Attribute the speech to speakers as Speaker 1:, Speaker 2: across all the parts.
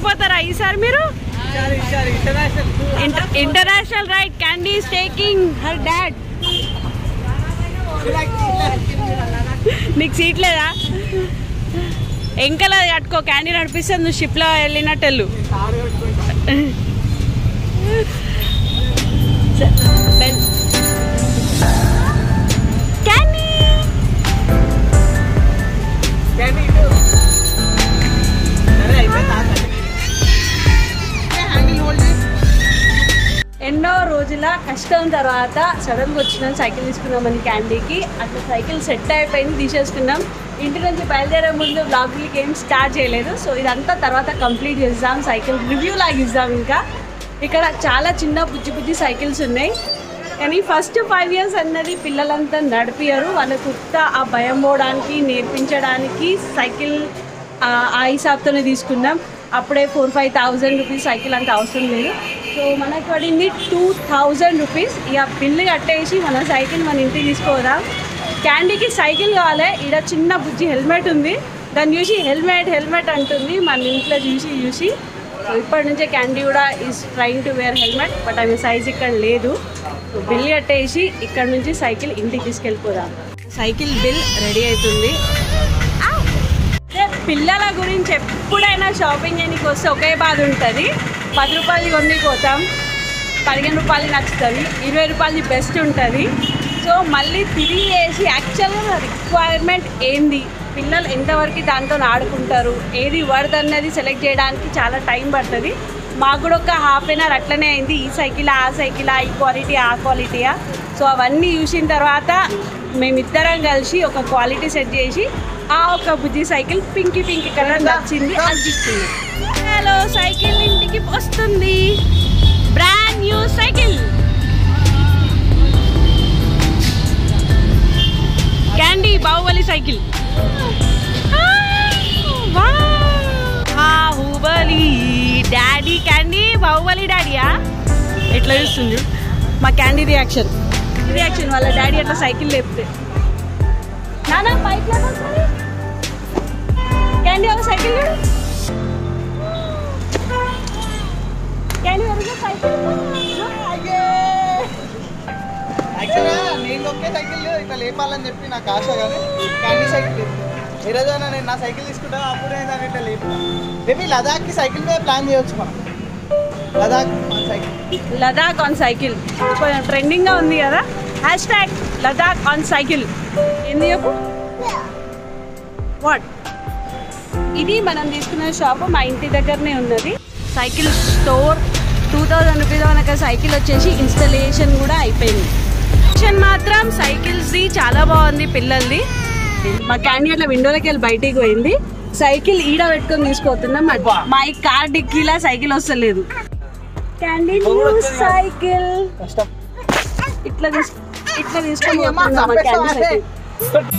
Speaker 1: వెళ్ళిపోతారా ఈసారి మీరు? International ride. Candy is taking her dad. నీకు సీట్ లేదా? ఎంకలా కట్టుకో, క్యాండీ నడిపిస్తుంది, నువ్వు షిప్లో వెళ్ళినట్టు. ఎన్నో రోజుల కష్టం తర్వాత సడన్గా వచ్చినాం సైకిల్ తీసుకున్నామని క్యాండీకి. అట్లా సైకిల్ సెట్ అయిపోయింది, తీసేసుకున్నాం. ఇంటి నుంచి బయలుదేరే ముందు బ్లాగ్లకి ఏం స్టార్ట్ చేయలేదు. సో ఇదంతా తర్వాత కంప్లీట్ చేద్దాం, సైకిల్ రివ్యూ లాగిద్దాం. ఇంకా ఇక్కడ చాలా చిన్న బుజ్జి సైకిల్స్ ఉన్నాయి, కానీ ఫస్ట్ 5 years అన్నది పిల్లలంతా నడిపియరు. వాళ్ళకు ఆ భయం పోవడానికి నేర్పించడానికి సైకిల్ ఆ హిసాబ్తోనే తీసుకున్నాం. అప్పుడే 4-5,000 రూపీస్ సైకిల్ అంత అవసరం లేదు. సో మనకు పడింది 2,000 రూపీస్. ఇక బిల్లు కట్టేసి మన సైకిల్ మన ఇంటికి తీసుకోదాం. క్యాండీకి సైకిల్ కావాలి. ఇక్కడ చిన్న బుజ్జి హెల్మెట్ ఉంది, దాన్ని చూసి హెల్మెట్ అంటుంది. మన ఇంట్లో చూసి ఇప్పటి నుంచే క్యాండీ కూడా is trying to wear helmet, but ఆమె సైజ్ ఇక్కడ లేదు. సో బిల్ కట్టేసి ఇక్కడ నుంచి సైకిల్ ఇంటికి తీసుకెళ్ళిపోదాం. సైకిల్ బిల్ రెడీ అవుతుంది. పిల్లల గురించి ఎప్పుడైనా షాపింగ్ చేయడానికి వస్తే ఒకే బాధ ఉంటుంది. 10 రూపాయలు కొన్ని పోతాం, 15 రూపాయలు నచ్చుతుంది, 20 రూపాయలది బెస్ట్ ఉంటుంది. సో మళ్ళీ తిరిగి వేసి యాక్చువల్గా రిక్వైర్మెంట్ ఏంది, పిల్లలు ఎంతవరకు దాంతో ఆడుకుంటారు, ఏది వర్త్ అన్నది సెలెక్ట్ చేయడానికి చాలా టైం పడుతుంది. మాకు కూడా ఒక ½ an hour అట్లనే అయింది. ఈ సైకిల్ ఆ సైకిల్, ఈ క్వాలిటీ ఆ క్వాలిటీయా. సో అవన్నీ చూసిన తర్వాత మేమిద్దరం కలిసి ఒక క్వాలిటీ సెట్ చేసి ఆ ఒక బుజ్జి సైకిల్ పింక్ కలర్ నచ్చింది అనిపిస్తుంది. హలో, సైకిల్ ఇంటికి వస్తుంది, brand new cycle. Candy Baahubali cycle. Baahubali daddy, candy Baahubali డాడీయా? ఎట్లా చూస్తుంది మా క్యాండీ రియాక్షన్ వాళ్ళ డాడీ అట్లా సైకిల్ లేపితే. నానా బైక్ క్యాండీ ఒక సైకిల్ క్యాండీ సైకిల్.
Speaker 2: నేను ఒకే సైకిల్ ఇట్లా లేపాలని చెప్పి నాకు ఆశ, కానీ క్యాండీ సైకిల్ ఈరోజు నేను నా సైకిల్ తీసుకుంటాను. అప్పుడే దాన్ని ఇట్లా లేపుతాను. మేబీ లదాఖ్కి సైకిల్ మీద ప్లాన్ చేయవచ్చు మనం.
Speaker 1: లదాఖ్ ఆన్ సైకిల్ కొంచెం ట్రెండింగ్గా ఉంది కదా. Hashtag Ladakh on cycle. ఏంది చెప్పు? వాట్ ఇది మనం తీసుకున్న షాప్ మా ఇంటి దగ్గరనే ఉన్నది. Cycle store. 2000 రూపీస్ మనకు సైకిల్ వచ్చేసి ఇన్స్టలేషన్ కూడా అయిపోయింది. మాత్రం సైకిల్స్ది చాలా బాగుంది పిల్లలది. మా క్యాండీ అట్లా విండోలోకి వెళ్ళి బయటికి పోయింది. సైకిల్ ఈడ పెట్టుకొని తీసుకుపోతున్నాం. మా ఈ కార్ డిక్కీలా సైకిల్ వస్తలేదు. క్యాండీ సైకిల్ ఇట్లా తీసుకొని క్యాండీ సైకిల్.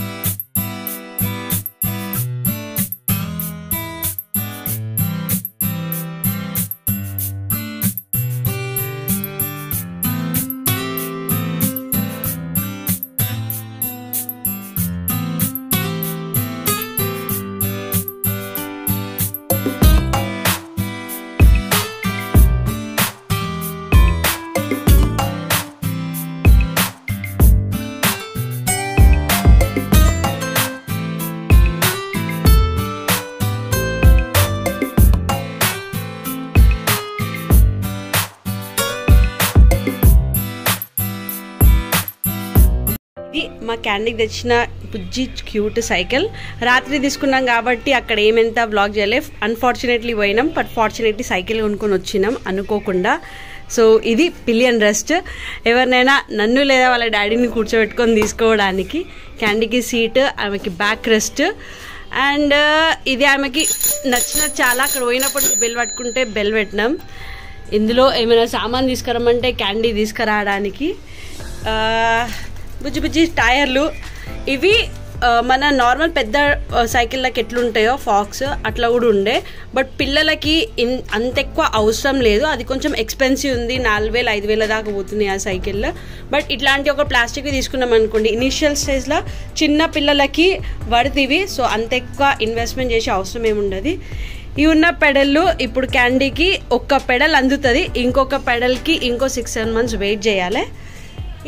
Speaker 1: మా క్యాండీకి తెచ్చిన బుజ్జి క్యూట్ సైకిల్. రాత్రి తీసుకున్నాం కాబట్టి అక్కడ ఏమెంత బ్లాగ్ చేయలే. అన్ఫార్చునేట్లీ పోయినాం, బట్ ఫార్చునేట్లీ సైకిల్ కొనుక్కొని వచ్చినాం అనుకోకుండా. సో ఇది పిలియన్ రెస్ట్. ఎవరినైనా నన్ను లేదా వాళ్ళ డాడీని కూర్చోబెట్టుకొని తీసుకోవడానికి. క్యాండీకి సీట్, ఆమెకి బ్యాక్ రెస్ట్. అండ్ ఇది ఆమెకి నచ్చిన చాలా. అక్కడ పోయినప్పుడు బెల్ పట్టుకుంటే బెల్ పెట్టినాం. ఇందులో ఏమైనా సామాన్ తీసుకురమ్మంటే క్యాండీ తీసుకురావడానికి. బుజ్జి టైర్లు. ఇవి మన నార్మల్ పెద్ద సైకిళ్ళకి ఎట్లుంటాయో ఫాక్స్ అట్లా కూడా ఉండే, బట్ పిల్లలకి అంత ఎక్కువ అవసరం లేదు. అది కొంచెం ఎక్స్పెన్సివ్ ఉంది, 4,000-5,000 దాకా పోతున్నాయి ఆ సైకిల్లో. బట్ ఇట్లాంటి ఒక ప్లాస్టిక్వి తీసుకున్నాం అనుకోండి, ఇనిషియల్ స్టేజ్లో చిన్న పిల్లలకి వర్త్ ఇవి. సో అంత ఎక్కువ ఇన్వెస్ట్మెంట్ చేసే అవసరం ఏముండదు. ఈ ఉన్న పెడళ్ళు ఇప్పుడు క్యాండీకి ఒక్క పెడల్ అందుతుంది, ఇంకొక పెడల్కి ఇంకో 6-7 months వెయిట్ చేయాలి.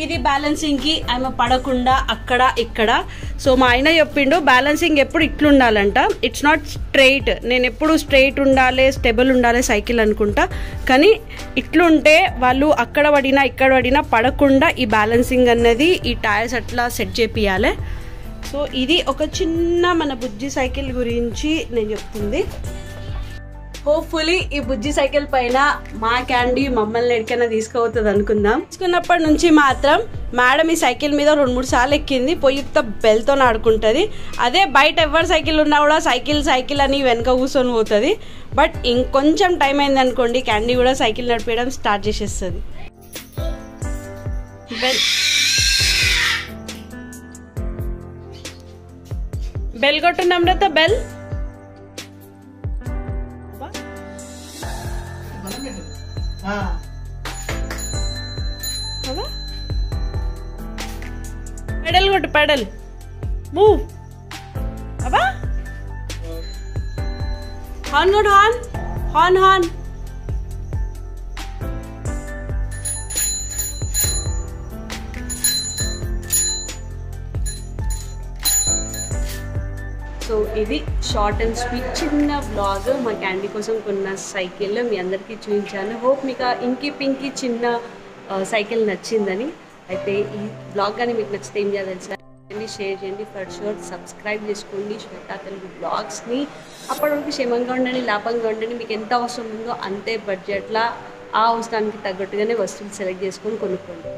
Speaker 1: ఇది బ్యాలెన్సింగ్కి ఆమె పడకుండా అక్కడ ఇక్కడ. సో మా ఆయన చెప్పిండు బ్యాలెన్సింగ్ ఎప్పుడు ఇట్లుండాలంట, ఇట్స్ నాట్ స్ట్రైట్. నేను ఎప్పుడు స్ట్రైట్ ఉండాలి, స్టెబుల్ ఉండాలి సైకిల్ అనుకుంటా, కానీ ఇట్లుంటే వాళ్ళు అక్కడ పడినా ఇక్కడ పడినా పడకుండా ఈ బ్యాలెన్సింగ్ అన్నది ఈ టైర్స్ అట్లా సెట్ చేపియాలి. సో ఇది ఒక చిన్న మన బుజ్జి సైకిల్ గురించి నేను చెప్తుంది. హోప్ఫుల్లీ ఈ బుజ్జి సైకిల్ పైన మా క్యాండీ మమ్మల్ని ఎక్కడైనా తీసుకుపోతుంది అనుకుందాం. తీసుకున్నప్పటి నుంచి మాత్రం మేడం ఈ సైకిల్ మీద 2-3 సార్లు ఎక్కింది, పొయ్యితో బెల్తో ఆడుకుంటుంది. అదే బయట ఎవరి సైకిల్ ఉన్నా కూడా సైకిల్ సైకిల్ అని వెనక కూర్చొని పోతుంది. బట్ ఇంకొంచెం టైం అయింది అనుకోండి, క్యాండీ కూడా సైకిల్ నడిపేయడం స్టార్ట్ చేసేస్తుంది. బెల్ కొట్టు నమ్రత, బెల్. పెడల్ కొట్టు, పెడల్ మూవ్. అబ్బా హార్న్ కొట్టు, హార్న్ హార్న్ హార్న్. సో ఇది షార్ట్ అండ్ స్వీట్ చిన్న వ్లాగ్ మా క్యాండీ కోసం కొన్న సైకిల్ మీ అందరికీ చూపించాను. హోప్ మీకు ఇంకి పింకి చిన్న సైకిల్ నచ్చిందని. అయితే ఈ బ్లాగ్ కానీ మీకు నచ్చితే ఏం చేయాలి తెలుసా, షేర్ చేయండి, ఫర్ షూర్ సబ్స్క్రైబ్ చేసుకోండి శ్వేత తెలుగు బ్లాగ్స్ని. అప్పటి వరకు క్షేమంగా ఉండండి, లాభంగా ఉండండి. మీకు ఎంత అవసరం ఉందో అంతే బడ్జెట్లో ఆ అవసరానికి తగ్గట్టుగానే వస్తువులు సెలెక్ట్ చేసుకొని కొనుక్కోండి.